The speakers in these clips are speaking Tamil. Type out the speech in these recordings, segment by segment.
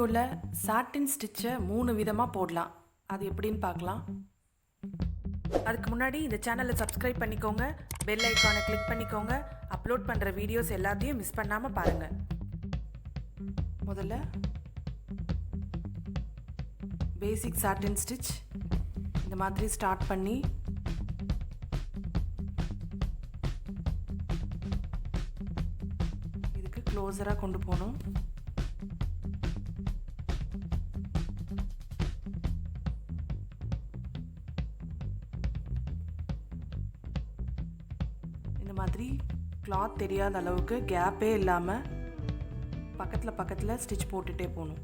வீடியோவில் சாட்டின் ஸ்டிச்சை 3 விதமாக போடலாம். அது எப்படின்னு பார்க்கலாம். அதுக்கு முன்னாடி இந்த சேனலை சப்ஸ்கிரைப் பண்ணிக்கோங்க, பெல் ஐக்கானை கிளிக் பண்ணிக்கோங்க. அப்லோட் பண்ணுற வீடியோஸ் எல்லாத்தையும் மிஸ் பண்ணாமல் பாருங்கள். முதல்ல பேசிக் சாட்டின் ஸ்டிச் இந்த மாதிரி ஸ்டார்ட் பண்ணி இதுக்கு க்ளோஸராக கொண்டு போகணும். இந்த மாதிரி கிளாத் தெரியாத அளவுக்கு கேப்பே இல்லாமல் பக்கத்தில் ஸ்டிச் போட்டுகிட்டே போகணும்.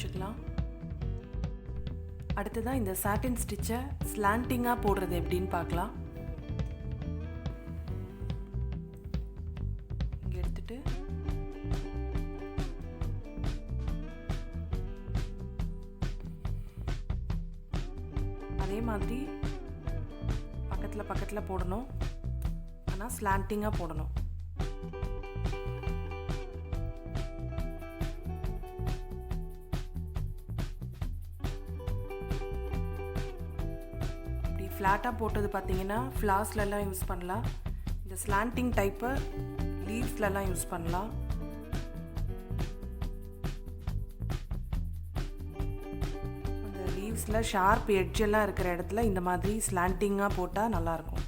முடிச்சுக்கலாம். அடுத்ததான் இந்த சாட்டின் ஸ்டிச்சை ஸ்லாண்டிங்காக போடுறது எப்படின்னு பார்க்கலாம். இங்கே எடுத்துட்டு அதே மாதிரி பக்கத்தில் போடணும். ஆனால் ஸ்லாண்டிங்காக போடணும். இப்படி ஃப்ளாட்டாக போட்டது பார்த்தீங்கன்னா ஃப்ளாஸ்லலாம் யூஸ் பண்ணலாம். இந்த ஸ்லாண்டிங் டைப்பை லீவ்ஸ்லலாம் யூஸ் பண்ணலாம். அந்த லீவ்ஸில் ஷார்ப் எட்ஜெல்லாம் இருக்கிற இடத்துல இந்த மாதிரி ஸ்லாண்டிங்காக போட்டால் நல்லாயிருக்கும்.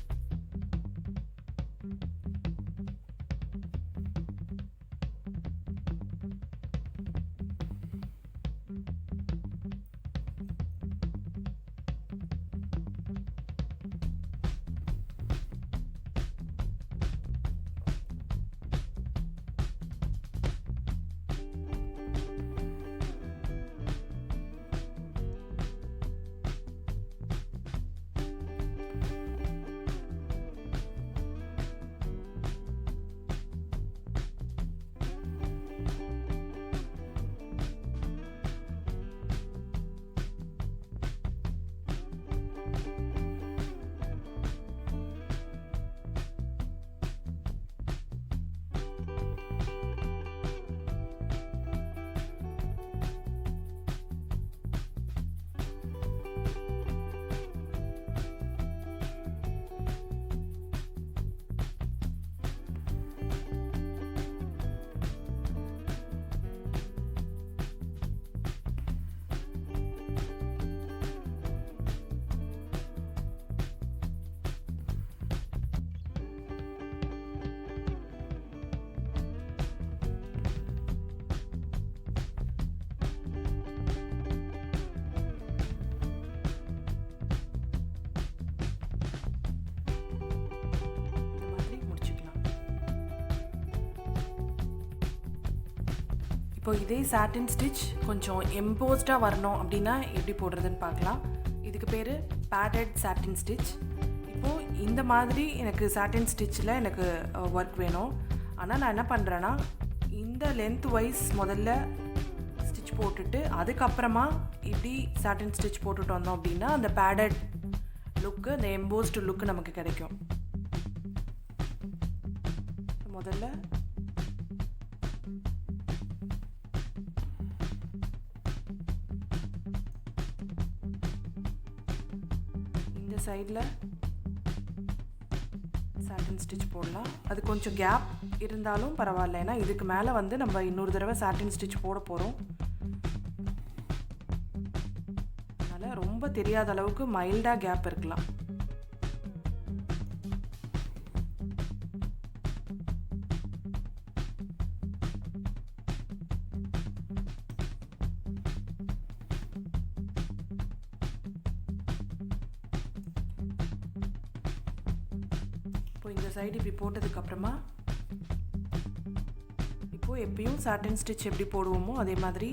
இப்போ இதே சாட்டின் ஸ்டிச் கொஞ்சம் எம்போஸ்டாக வரணும் அப்படின்னா எப்படி போடுறதுன்னு பார்க்கலாம். இதுக்கு பேர் பேடட் சாட்டின் ஸ்டிச். இப்போது இந்த மாதிரி எனக்கு சாட்டின் ஸ்டிச்சில் எனக்கு ஒர்க் வேணும். ஆனால் நான் என்ன பண்ணுறேன்னா இந்த லென்த் வைஸ் முதல்ல ஸ்டிச் போட்டுட்டு அதுக்கப்புறமா இப்படி சாட்டின் ஸ்டிச் போட்டுட்டு வந்தோம் அப்படின்னா அந்த பேடட் லுக்கு, அந்த எம்போஸ்டு லுக்கு நமக்கு கிடைக்கும். முதல்ல இந்த சைடில் சாட்டின் ஸ்டிச் போடலாம். அது கொஞ்சம் கேப் இருந்தாலும் பரவாயில்ல, ஏன்னா இதுக்கு மேலே வந்து நம்ம இன்னொரு தடவை சாட்டின் ஸ்டிச் போட போகிறோம். அதனால் ரொம்ப தெரியாத அளவுக்கு மைல்டாக கேப் இருக்கலாம். இந்த சைடு இப்படி போட்டதுக்கப்புறமா இப்போது எப்பயும் சாட்டின் ஸ்டிச் எப்படி போடுவோமோ அதே மாதிரி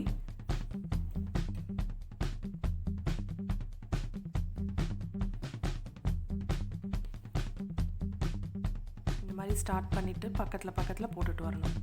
இந்த மாதிரி ஸ்டார்ட் பண்ணிவிட்டு பக்கத்தில் போட்டுட்டு வரணும்.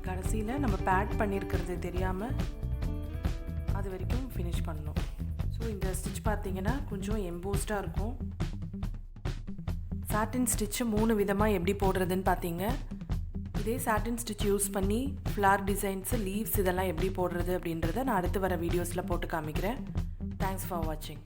கடைசியில் நம்ம பேட் பண்ணியிருக்கிறது தெரியாமல் அது வரைக்கும் ஃபினிஷ் பண்ணணும். ஸோ இந்த ஸ்டிச் பார்த்தீங்கன்னா கொஞ்சம் எம்போஸ்டாக இருக்கும். சாட்டின் ஸ்டிச்சு 3 விதமாக எப்படி போடுறதுன்னு பார்த்தீங்க. இதே சாட்டின் ஸ்டிச் யூஸ் பண்ணி ஃப்ளார் டிசைன்ஸு, லீவ்ஸ் இதெல்லாம் எப்படி போடுறது அப்படின்றத நான் அடுத்து வர வீடியோஸில் போட்டு காமிக்கிறேன். தேங்க்ஸ் ஃபார் வாட்சிங்.